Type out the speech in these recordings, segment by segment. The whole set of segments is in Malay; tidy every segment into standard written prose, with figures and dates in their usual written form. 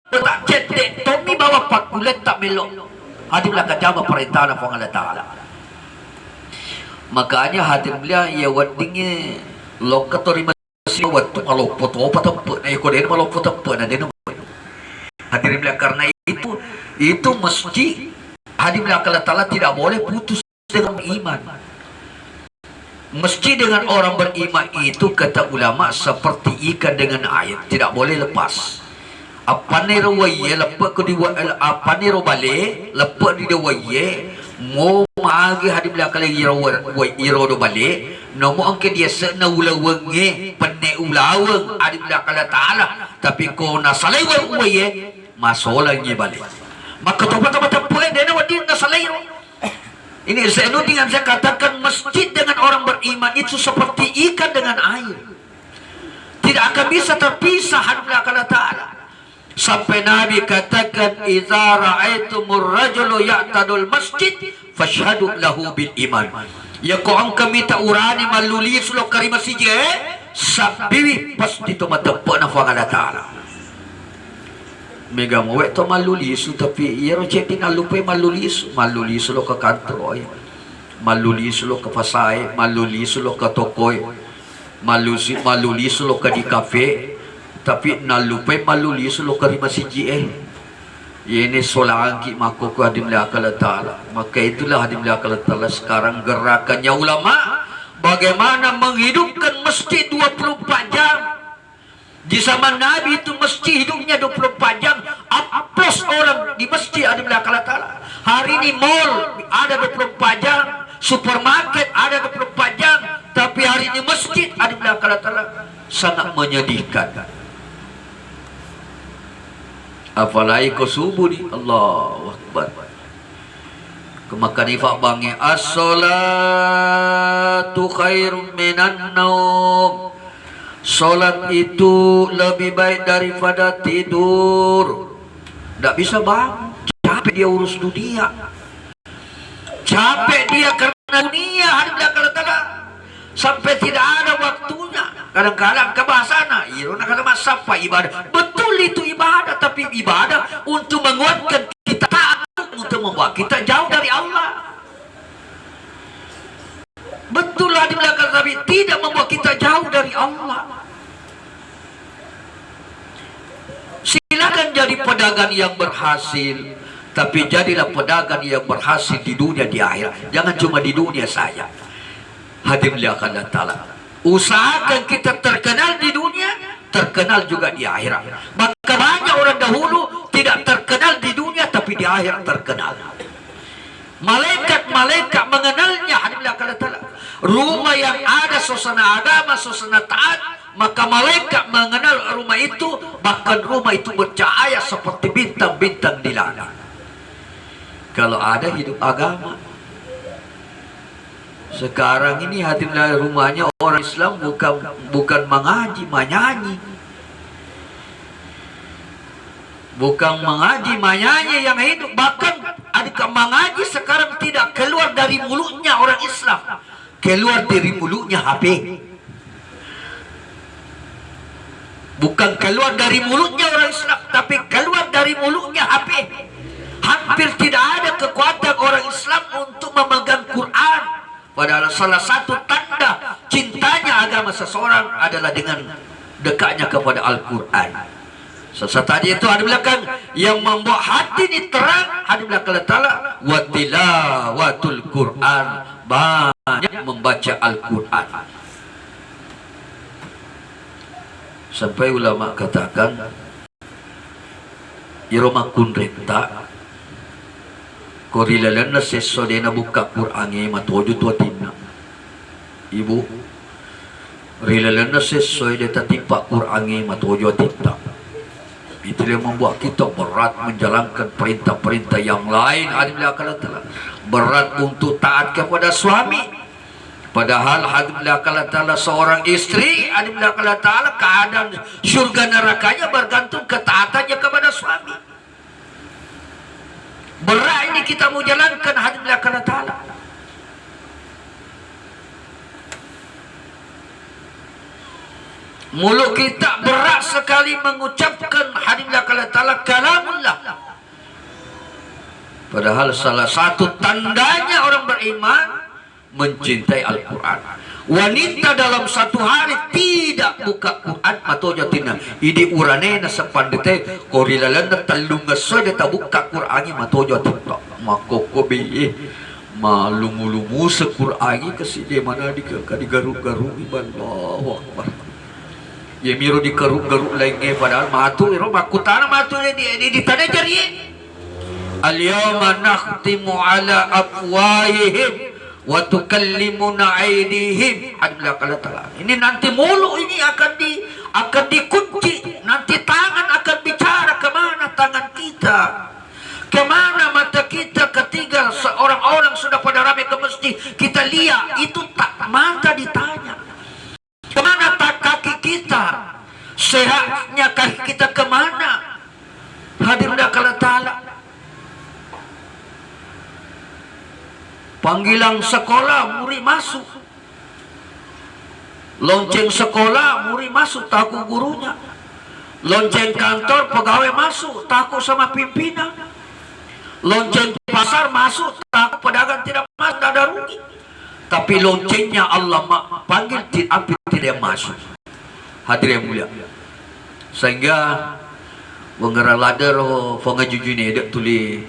tak cetek Tommy bawa pakulet tak melok. Hadir lah kajama perintah Allah Ta'ala. Makanya hadir belia ia wadingnya lokatori masih waktu kalau foto apa tempat na ikut dia malu foto tempat na dia hadir belia karena itu mesti hadir belia Allah Ta'ala tidak boleh putus dengan iman. Mesti dengan orang beriman itu kata ulama seperti ikan dengan air, tidak boleh lepas. Apa ni rawaye lepas ke diwa apa ni robale lepas di rawaye mo magi hadim la kala iro do bale no mo angke dia sena ulawenge penne ulaweng hadim la kala taala tapi ko na salai waye masolangi bale maka tobat-tobat boleh dia wadi na salai. Ini saya dengan saya katakan masjid dengan orang beriman itu seperti ikan dengan air, tidak akan bisa terpisah hadim la kala taala. Sampai Nabi katakan idza ra'aitumur rajulu ya'tadul masjid fashhadu lahu bil iman. Ya ko ang kami ta urani maluli sulo kari masjid sabiwi pasti to matappo na fangala taala. Mega mo to maluli su tapi yero cheti na lupe maluli sulo ka kantor maluli sulo ka pasay maluli sulo ka tokoy maluli sulo ka di cafe tapi nalupay maluli sulo kari masjid ini solaan ki mako ko hadim la akal taala. Maka itulah hadim la akal taala sekarang gerakannya ulama bagaimana menghidupkan masjid 24 jam. Di zaman Nabi itu masjid hidupnya 24 jam. Aplos orang di masjid hadim la akal taala. Hari ini mall ada 24 jam, supermarket ada 24 jam, tapi hari ini masjid hadim la akal taala sangat menyedihkan. Apalagi kau subuh ni Allahu Akbar. Kemakan ifak bangi as-salatu khairum minan naum. Salat itu lebih baik daripada tidur. Tak bisa bangun, capek dia urus dunia. Capek dia karena dunia hadir Allah Ta'ala. Sampai tidak ada waktunya. Kadang-kadang kebahasana irona kata masapa ibadah. Betul itu ibadah, tapi ibadah untuk menguatkan kita taat, untuk membuat kita jauh dari Allah. Betul lah di belakang, tapi tidak membuat kita jauh dari Allah. Silakan jadi pedagang yang berhasil, tapi jadilah pedagang yang berhasil di dunia di akhirat. Jangan cuma di dunia saja. Hadir lihat Allah Ta'ala. Usahakan kita terkenal di dunia, terkenal juga di akhirat. Maka banyak orang dahulu tidak terkenal di dunia, tapi di akhirat terkenal. Malaikat-malaikat mengenalnya. Hadir lihat Allah Ta'ala. Rumah yang ada suasana agama, suasana taat, maka malaikat mengenal rumah itu. Bahkan rumah itu bercahaya seperti bintang-bintang di langit. Kalau ada hidup agama. Sekarang ini hadirlah rumahnya orang Islam bukan mengaji, menyanyi. Bukan mengaji, menyanyi yang hidup. Bahkan adakah mengaji sekarang tidak keluar dari mulutnya orang Islam. Keluar dari mulutnya HP. Bukan keluar dari mulutnya orang Islam, tapi keluar dari mulutnya HP. Hampir tidak ada kekuatan orang Islam untuk memegang Quran. Padahal salah satu tanda cintanya agama seseorang adalah dengan dekatnya kepada Al-Quran. Tadi itu ada belakang yang membuat hati ini terang. Ada belakang Ta'ala wa tilawatul Quran, banyak membaca Al-Quran. Sampai ulama katakan iroma kunrenta korilalan na seso de na buka Qur'ange matojo tua tinna. Ibu rilalan na seso de tatipa Qur'ange matojo tinta. Itu yang membuat kita berat menjalankan perintah-perintah yang lain. Berat untuk taat kepada suami. Padahal hadillah ta'ala seorang istri, hadillah ta'ala keadaan surga nerakanya bergantung ketaatannya kepada suami. Berat ini kita mau jalankan hadillah ta'ala. Mulut kita berat sekali mengucapkan hadillah ta'ala Ta'ala kalamullah. Padahal salah satu tandanya orang beriman mencintai Al-Quran. Wanita dalam satu hari tidak buka Quran atau jatina idi urane na sepandete korilalan na talung ngasoy deta buka Qurani mato jatina makoko be malungu-lungu se Qurani kasi de mana di garuk-garuk iban Allahu Akbar ye miro di garuk-garuk lainnya padahal matu iro makutana matu di tanda jari al-yawma nakhtimu ala afwahihim wa tukallimuna aydihim. Ini nanti mulut ini akan dikunci, nanti tangan akan bicara. Kemana tangan kita, kemana mata kita ketika seorang-orang sudah pada ramai ke masjid kita lihat itu tak mata ditanya. Kemana tak kaki kita, sehatnya kaki kita kemana? Hadirin Allah Ta'ala, panggilan sekolah murid masuk, lonceng sekolah murid masuk takut gurunya, lonceng kantor pegawai masuk takut sama pimpinan, lonceng pasar masuk takut pedagang tidak masuk ada rugi. Tapi loncengnya Allah panggil api tidak masuk. Hadirin yang mulia, sehingga wengera ladar pengajujune dek tuli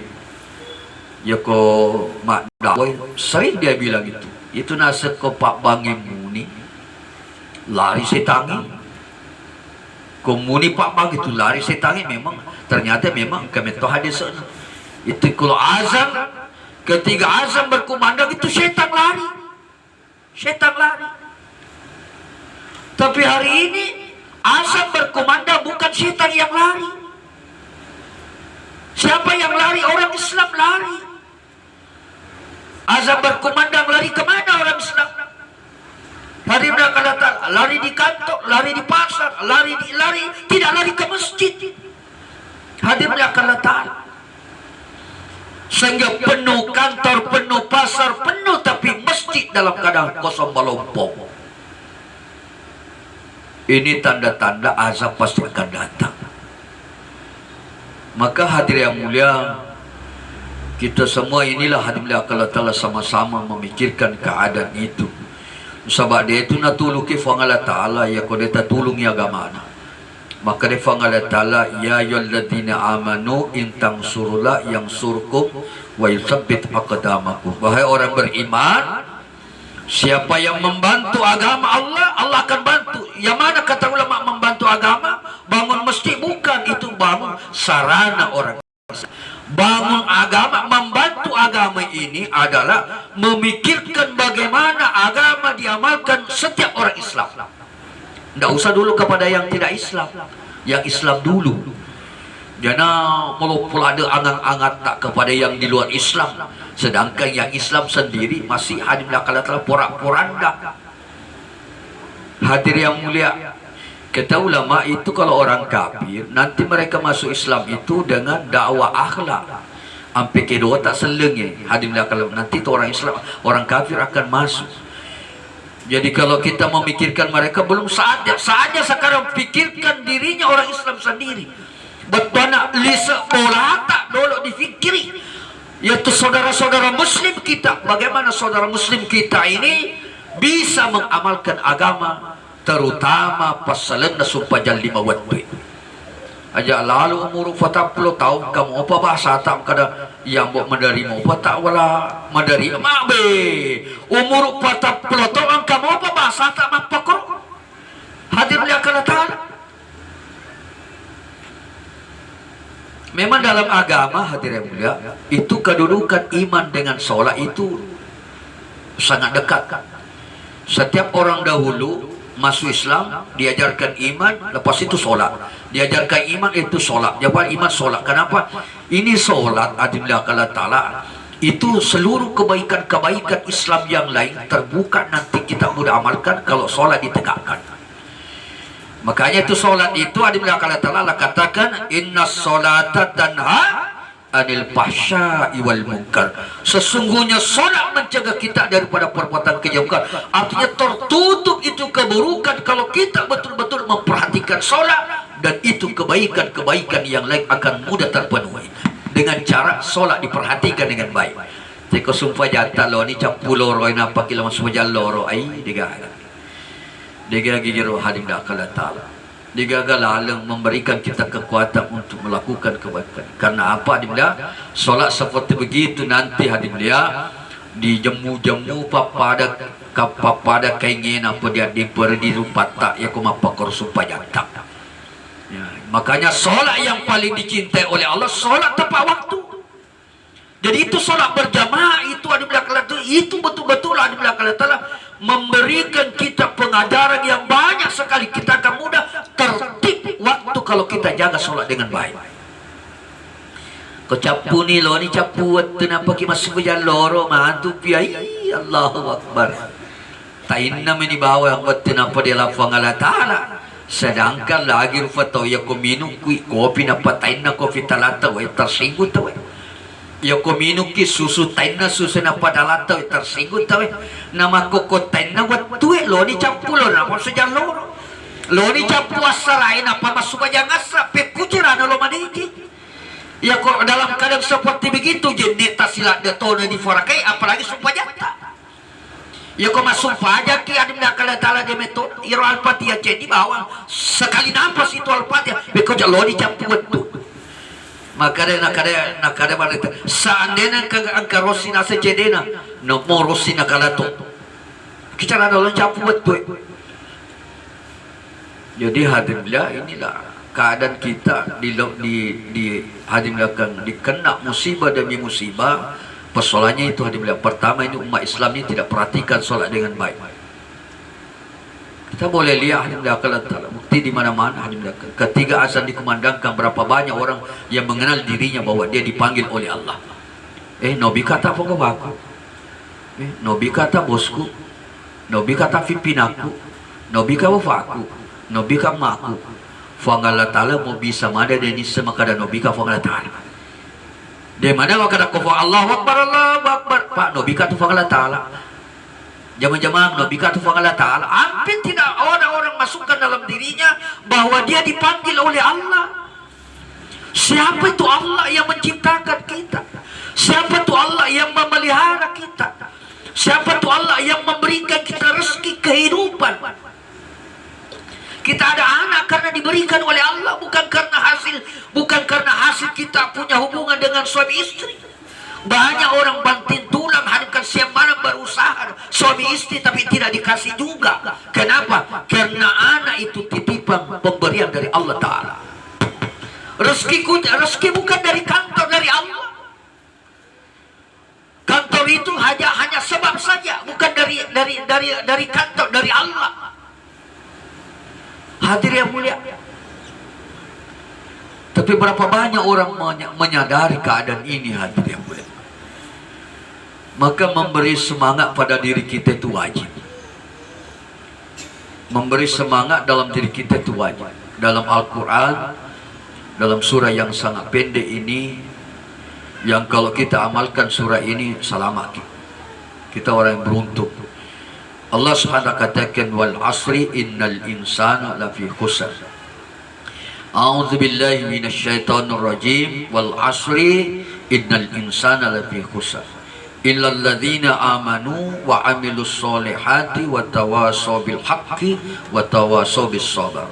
ya ko mak dakwai sering dia bilang itu nasib ko Pak Bangi Muni lari setangi komuni Pak Bang itu lari setangi. Memang ternyata memang kami tahu hadis itu kalau azan ketika azan berkumandang itu setan lari. Tapi hari ini azan berkumandang bukan setan yang lari. Siapa yang lari? Orang Islam lari. Azan berkumandang lari kemana orang Islam? Lari lari di kantor, lari di pasar, lari tidak lari ke masjid. Hadirnya akan datang. Sehingga penuh kantor, penuh pasar, penuh, tapi masjid dalam keadaan kosong melompong. Ini tanda-tanda azab pasti akan datang. Maka hadir yang mulia, kita semua inilah hadirin Allah Ta'ala sama-sama memikirkan keadaan itu. Sebab dia itu nak tolong ke Allah Ta'ala ya kau dia tolong ya agama. Maka dia Allah Ta'ala ya ayyuhalladzina amanu in tansurullah yansurkum wa yutsabbit aqdamakum. Wahai orang beriman, siapa yang membantu agama Allah, Allah akan bantu. Yang mana kata ulama membantu agama? Bangun masjid bukan, itu bangun sarana orang. Bangun agama, membantu agama ini adalah memikirkan bagaimana agama diamalkan setiap orang Islam. Tidak usah dulu kepada yang tidak Islam, yang Islam dulu. Jangan walaupun ada angan-angan tak kepada yang di luar Islam, sedangkan yang Islam sendiri masih hadir belakang porak-poranda. Hadir yang mulia, kata ulama itu kalau orang kafir nanti mereka masuk Islam itu dengan dakwah akhlak. Sampai kedua tak selenge. Hadir belakang nanti itu orang Islam, orang kafir akan masuk. Jadi kalau kita memikirkan mereka belum saatnya sekarang pikirkan dirinya orang Islam sendiri. Betana lisa bola tak dulu difikiri, yaitu saudara-saudara Muslim kita. Bagaimana saudara Muslim kita ini bisa mengamalkan agama, terutama pasalan na sumpah jalli mawatwi. Aja lalu umur 40 tahun kamu apa bahasa tak kada yang buat menerima apa tak wala menerima be umur 40 tahun kamu apa bahasa tak mapakor hadir dia akan datang. Memang dalam agama hadir yang mulia itu kedudukan iman dengan sholat itu sangat dekat. Setiap orang dahulu masuk Islam diajarkan iman, lepas itu sholat. Diajarkan iman itu sholat. Jawapan iman sholat. Kenapa? Ini sholat adillah Allah Ta'ala itu seluruh kebaikan-kebaikan Islam yang lain terbuka nanti kita mudah amalkan kalau sholat ditegakkan. Makanya itu sholat itu adillah Allah Ta'ala katakan inna sholata tanha anil fahsya'i wal munkar. Sesungguhnya sholat mencegah kita daripada perbuatan kejahatan. Artinya tertutup itu keburukan kalau kita betul-betul memperhatikan sholat dan itu kebaikan-kebaikan yang lain akan mudah terpenuhi dengan cara solat diperhatikan dengan baik. Teko sumpah jata lo ni capu loro ina apa kilo masuk jalan loro ai diga gigiro hadim dah kala taala diga galaleng memberikan kita kekuatan untuk melakukan kebaikan. Karena apa hadim dah solat seperti begitu nanti hadim dia dijemu-jemu pada kaingin apa dia diberi di rupat tak ya kuma pakor sumpah jata ya, makanya solat yang paling dicintai oleh Allah solat tepat waktu. Jadi itu solat berjamaah itu ada belakang itu betul-betul ada belakang Allah memberikan kita pengajaran yang banyak sekali. Kita akan mudah tertib waktu kalau kita jaga solat dengan baik. Kau capu ni lo ni capu kenapa kita masuk jalan loro mantu piai Allahu Akbar. Tainna meni bawa yang kenapa dia lafang Allah Taala. Sedangkan lagi rufatau ya ko minum kopi napa tainna kopi talata wa tersinggung tahu. Ya ko minum ki susu tainna susu na padala tahu tersinggung tahu nama koko tainna wat tuwe lo ni capu lo na masuk jalan lo ni capu asarain apa masuk aja ngasa pekujerana lo madiki ya kok dalam keadaan seperti begitu jeneta silat detona di forakai apalagi sumpah jata ya kok masuk aja ki adim dah kala tala de metode iro alpatia di bawah sekali nafas itu alpatia bekoja lo ni capu itu makanya nakade balita seandainya angka rosina sejedena no mo rosina kalato kita ada orang capu betul. Jadi hadimlah inilah keadaan kita di hadimlah kan dikena musibah demi musibah. Persoalannya itu hadimlah pertama ini umat Islam ini tidak perhatikan solat dengan baik. Kita boleh lihat hadimlah kalau bukti di mana-mana hadimlah ketika azan dikumandangkan berapa banyak orang yang mengenal dirinya bahwa dia dipanggil oleh Allah. Nabi kata apa aku? Nabi kata bosku. Nabi kata pimpinaku. Nabi kata wafaku. Nabi kata maku. Fangala Ta'ala mau bisa mana dan isa makada Nabi kata fangala Ta'ala. Di mana makada kofa Allahu Akbar Allahu Akbar. Pak Nabi kata fangala Ta'ala. Jamaah-jamaah Nabi kata Allah Ta'ala hampir tidak orang-orang masukkan dalam dirinya bahwa dia dipanggil oleh Allah. Siapa itu Allah yang menciptakan kita? Siapa itu Allah yang memelihara kita? Siapa itu Allah yang memberikan kita rezeki kehidupan? Kita ada anak karena diberikan oleh Allah, bukan karena hasil kita punya hubungan dengan suami istri. Banyak orang banting tulang hadapkan siang malam berusaha suami istri tapi tidak dikasih juga. Kenapa? Karena anak itu titipan pemberian dari Allah Ta'ala. Rezeki bukan dari kantor, dari Allah. Kantor itu hanya sebab saja, bukan dari kantor, dari Allah. Hadir yang mulia. Tapi berapa banyak orang menyadari keadaan ini hadir yang mulia. Maka memberi semangat pada diri kita itu wajib. Memberi semangat dalam diri kita itu wajib. Dalam Al-Quran, dalam surah yang sangat pendek ini, yang kalau kita amalkan surah ini selamat. Kita orang yang beruntung. Allah Subhanahu katakan wal asri innal insana lafi khusr. A'udzu billahi minasyaitonir rajim. Wal asri innal insana lafi khusr. Illal ladzina amanu wa amilus solihati wa tawasaw bil haqqi wa tawasaw bis sabr.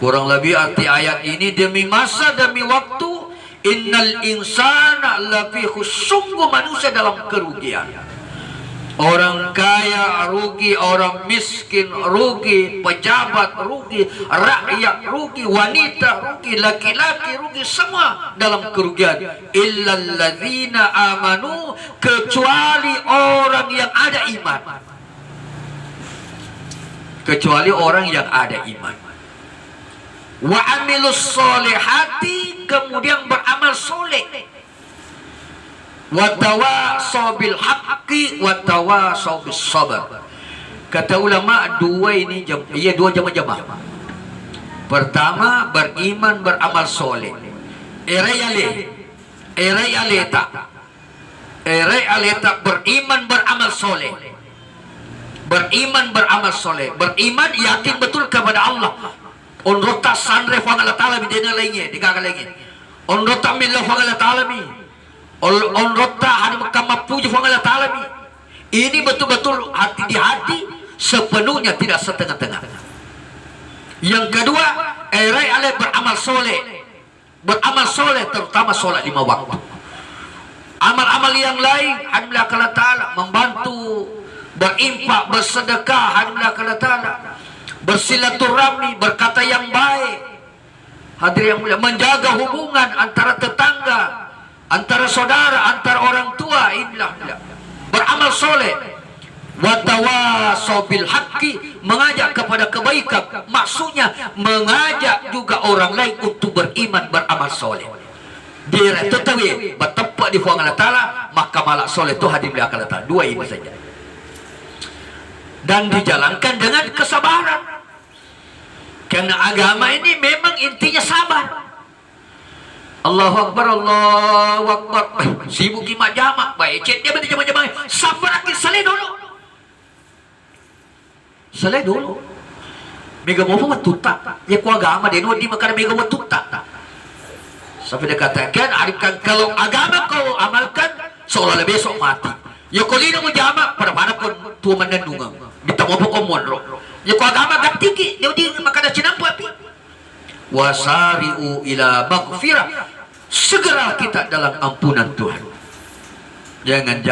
Kurang lebih arti ayat ini demi masa demi waktu innal insana lafi khusr. Sungguh manusia dalam kerugian. Orang kaya rugi, orang miskin rugi, pejabat rugi, rakyat rugi, wanita rugi, laki-laki rugi, semua dalam kerugian. Illal ladzina amanu, kecuali orang yang ada iman. Kecuali orang yang ada iman. Wa amilus solihati, kemudian beramal soleh. Watawasaw bil haqqi watawasaw bis sabr. Kata ulama dua ini dua jamaah. Pertama beriman beramal soleh. Erai aleta beriman beramal soleh. Beriman beramal soleh. Beriman yakin betul kepada Allah. On rota sanre fang Allah Ta'ala mi dena lainnya dikakalenge. On rota milla fang Allah Ta'ala mi. On rota hari kamapuji fang Allah Ta'ala mi. Ini betul-betul hati di hati sepenuhnya, tidak setengah-tengah. Yang kedua, erai ale beramal soleh. Beramal soleh terutama solat 5 waktu. Amal-amal yang lain alhamdulillah Allah Ta'ala membantu, berinfak, bersedekah alhamdulillah Allah Ta'ala, bersilaturahmi, berkata yang baik. Hadirin yang mulia, menjaga hubungan antara tetangga, antara saudara, antara orang tua, inilah beramal soleh. Watawasau bil haqqi, mengajak kepada kebaikan, maksudnya mengajak juga orang lain untuk beriman, beramal soleh. Dia tetapi bertempat di fuang Allah Ta'ala, maka malak soleh itu hadir di akal Allah Ta'ala. 2 ini saja. Dan dijalankan dengan kesabaran. Karena agama ini memang intinya sabar. Allahu Akbar, Allahu Akbar. Sibuk kimak jamak, baik cek dia berarti jamak-jamak. Sabar lagi, salih dulu. Salih dulu. Mega mau buat tutak. Ya ku agama dia di makana mega buat tutak. Sampai dia katakan, arifkan kalau agama kau amalkan, seolah-olah besok mati. Ya kau lino mo jamak, pada mana kau tua menandungan. Minta mau kau monro. Ya kau agama gantiki, dia di makana cinampu api. Wasari'u ila maghfirah. Segera kita dalam ampunan Tuhan. Jangan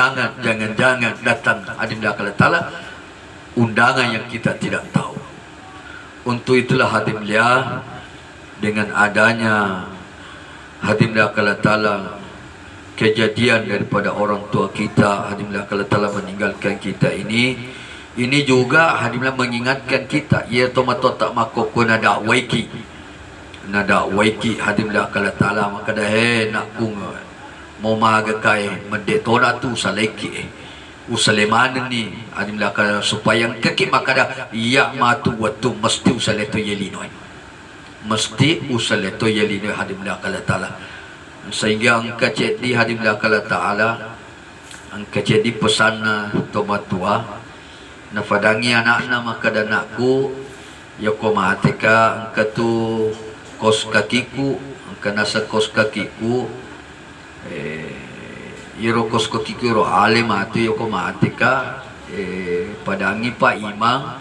datang adinda Allah Ta'ala undangan yang kita tidak tahu. Untuk itulah hadirin mulia, dengan adanya hadirin Allah Ta'ala kejadian daripada orang tua kita, hadirin Allah Ta'ala meninggalkan kita ini juga hadirin mengingatkan kita, ia tomato tak makoko nada waiki hadirin Allah Ta'ala, maka dah nak kung mau magakai mendetona tu saleki usaleman ni adimlah kalau supaya kaki maka dah ya matu watu mesti usaleto yelinoi, mesti usaleto yelinoi hadimlah Allah Ta'ala. Sehingga angka jadi hadimlah Allah Ta'ala, angka jadi pesan tomat tua nafadangi anak-anak maka dan anakku ya ko mahatika angka tu kos kakiku, angka nasa kos kakiku iro kos kakiku iro alim atu ya ko mahatika padangi pa imang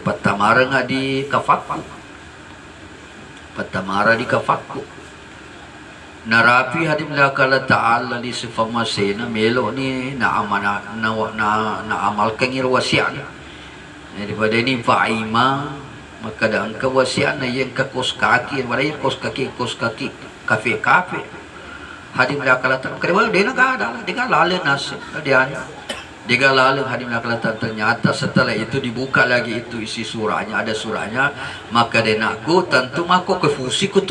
patamara nga di kafakku, patamara di kafakku narapi hadim lakala ta'ala li sifamasena melo ni naamalkan iro wasian daripada ini fa'ima maka daan ka wasian na yang ka kos kaki maray kos kaki kafe hadim lakala ta'ala kaya dia nak ada dia lalu nasib dia lalu hadim lakala ta'ala. Ternyata setelah itu dibuka lagi itu isi surahnya, ada surahnya, maka dia nakku tentu mako ke fusiku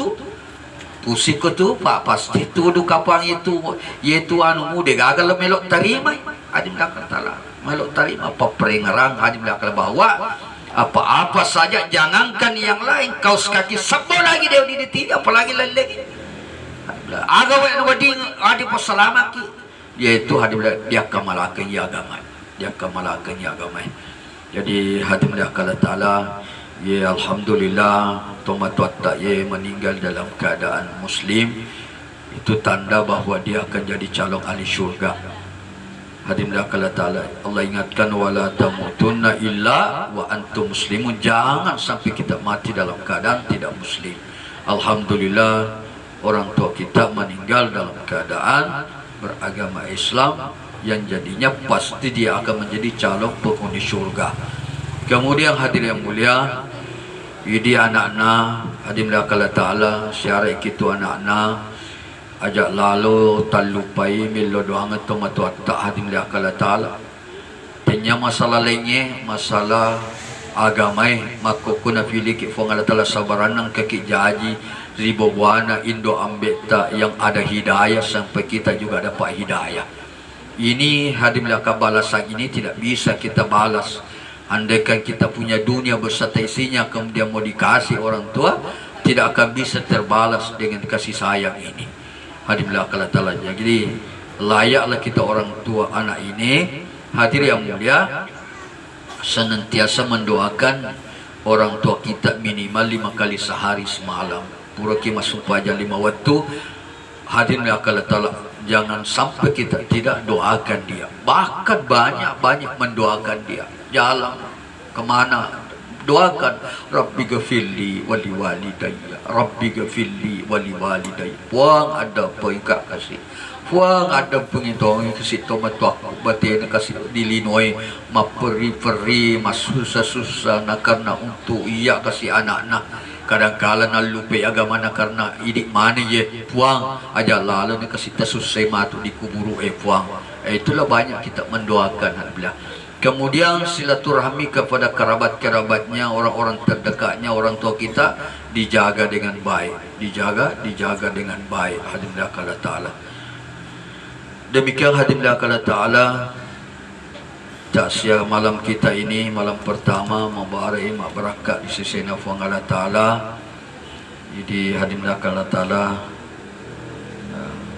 tu pak pasti tu du kapang itu yaitu anu mude gagal melok terima hadim lakala ta'ala melok terima apa peringarang hadim lakala bahwa apa-apa saja jangankan yang lain kaos kaki sabo lagi dia ditili apalagi lagi agawe wadi adi pasalamaki yaitu hadim dia kamalakan ya agama, jadi hadim lakala ta'ala ya alhamdulillah tomat watak ye meninggal dalam keadaan muslim, itu tanda bahawa dia akan jadi calon ahli syurga. Hadirin Allah Ta'ala, Allah ingatkan wala tamutunna illa wa antum muslimun, jangan sampai kita mati dalam keadaan tidak muslim. Alhamdulillah orang tua kita meninggal dalam keadaan beragama Islam, yang jadinya pasti dia akan menjadi calon penghuni syurga. Kemudian hadirin yang mulia, ini anak-anak hadirin Allah Ta'ala syarat kita anak-anak ajak lalu talupai milo doang atau matu tak hadirin Allah Ta'ala. Tanya masalah lainnya, masalah agama maka kuna pilih kifong Allah Ta'ala sabaranang kaki jaji ribu buana Indo ambeta yang ada hidayah sampai kita juga dapat hidayah. Ini hadirin balasan ini tidak bisa kita balas. Andaikan kita punya dunia beserta isinya kemudian mau dikasih orang tua, tidak akan bisa terbalas dengan kasih sayang ini. Hadirin Allah Ta'ala. Jadi layaklah kita orang tua anak ini, hadir yang mulia, senantiasa mendoakan orang tua kita minimal 5 kali sehari semalam. Pura kita supaya 5 waktu. Hadirin Allah Ta'ala, jangan sampai kita tidak doakan dia. Bahkan banyak mendoakan dia. Jalan kemana doakan, Rabbi ghafirli wali walidayya, Rabbi ghafirli wali walidayya. Puang ada peringkat kasih, puang ada pengitong kasih tomat aku batin kasih dilinoi maperi-peri masusah-susah nak karena untuk iya kasih anak-anak. Kadang-kala na lupa agama na karena idik mana ye puang aja lalu ni kasih tasusai matu di kuburu puang. Itulah banyak kita mendoakan alhamdulillah. Kemudian silaturahmi kepada kerabat-kerabatnya, orang-orang terdekatnya, orang tua kita dijaga dengan baik, dijaga dengan baik. Hadirin Allah Ta'ala. Demikian hadirin Allah Ta'ala, takziah malam kita ini, malam pertama membarai mak berakat di sisi nafang Allah Ta'ala. Jadi hadirin Allah Ta'ala,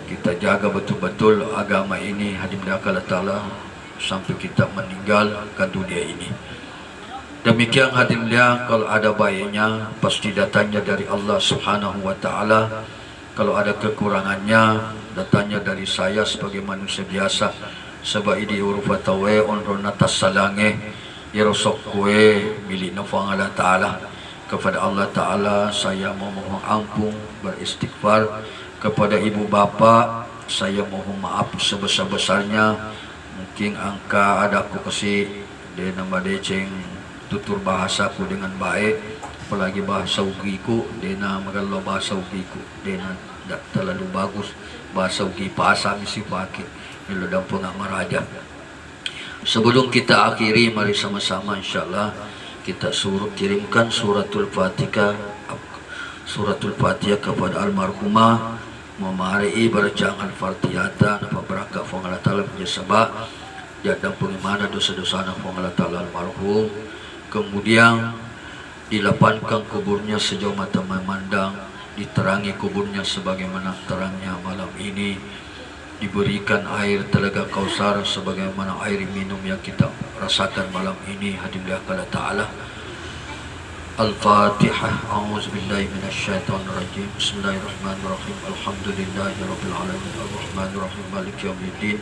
kita jaga betul-betul agama ini hadirin Allah Ta'ala sampai kita meninggalkan dunia ini. Demikian hadirin, kalau ada baiknya pasti datangnya dari Allah Subhanahu wa Ta'ala. Kalau ada kekurangannya datangnya dari saya sebagai manusia biasa. Sebab ini urufatawe onron atas salange irosok kue milik nafang Allah Ta'ala. Kepada Allah Ta'ala saya memohon ampun, beristighfar. Kepada ibu bapa saya mohon maaf sebesar-besarnya. Mungkin angka ada aku kasih dia nama deceng tutur bahasaku dengan baik, apalagi bahasa ugiku dia nama kalau bahasa ugiku dia tak terlalu bagus bahasa ugi bahasa misi pakai kalau dampung maraja. Sebelum kita akhiri, mari sama-sama insyaallah kita suruh kirimkan suratul Fatihah kepada almarhumah. Memari berjang al-Fatihah apa berakat fong Allah Ta'ala punya sebab jadang pengimanan dosa-dosa fong Allah Ta'ala almarhum. Kemudian dilapangkan kuburnya sejauh mata memandang, diterangi kuburnya sebagaimana terangnya malam ini, diberikan air telaga Kausar sebagaimana air minum yang kita rasakan malam ini. Hadirin Allah Ta'ala. Al-Fatihah. A'udzubillahi minasyaitonirrajim. Bismillahirrahmanirrahim. Alhamdulillahirabbil alamin. Arrahmanirrahim. Maliki yaumiddin.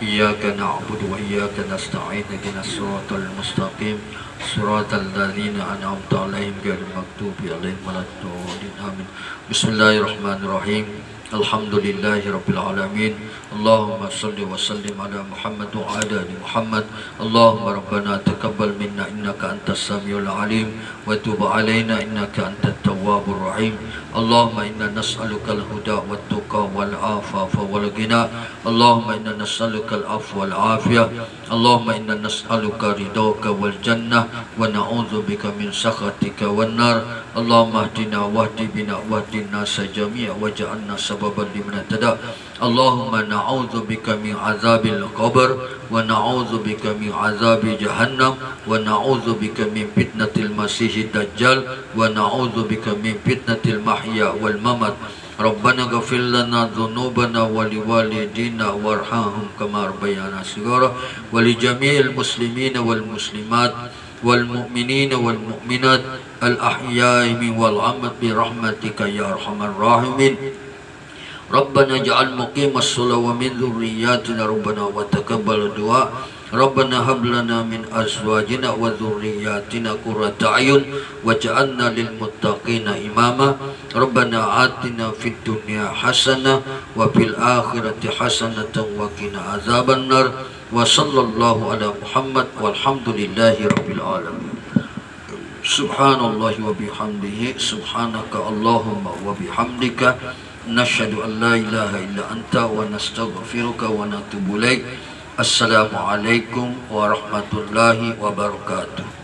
Iyyaka na'budu wa iyyaka nasta'in. Ihdinas siratal mustaqim. Siratal ladzina an'amta 'alaihim ghairil maghdubi 'alaihim waladdallin. Amin. Bismillahirrahmanirrahim. Alhamdulillahirabbil alamin. Allahumma salli wa sallim ala Muhammad wa ala ali Muhammad. Allahumma rabbana taqabbal minna innaka antas samiul alim wa tub alaina innaka antat tawwabur rahim. Allahumma inna nas'aluka al-huda wat tuqa wal afafa wal ghina. Allahumma inna nas'aluka al-afwa wal afiyah. Allahumma inna nas'aluka ridhaka wal jannah wa na'udzu bika min sakhatika wan nar. Allahumma hdina wahdi bina wahdina sajami'a waj'alna sababan liman tada. Allahumma na'udzu bika min azabil qabr wa na'udzu bika min azabi jahannam wa na'udzu bika min fitnatil masiihid dajjal wa na'udzu bika min fitnatil mahya wal mamat. Rabbana ghfir lana dhunubana wa liwalidina warhamhum kama rabbayana shighara wa li jami'il muslimina wal muslimat wal mu'minina wal mu'minat al ahya'i wal amwat bi rahmatika ya arhamar rahimin. Rabbana ja'al muqimas shalah wa min dhurriyyatina rabbana wa taqabbal du'a. Rabbana hab lana min azwajina wa dhurriyyatina qurrata a'yun waj'alna lil muttaqina imama. Rabbana atina fid dunya hasanah wa fil akhirati hasanatan wa qina azaban nar. Wa sallallahu ala Muhammad walhamdulillahi rabbil alamin. Subhanallahi wa bihamdihi subhanaka Allahumma wa bihamdika nashhadu an la ilaha illa anta wa nastaghfiruka wa natubu ilaik. Assalamualaikum warahmatullahi wabarakatuh.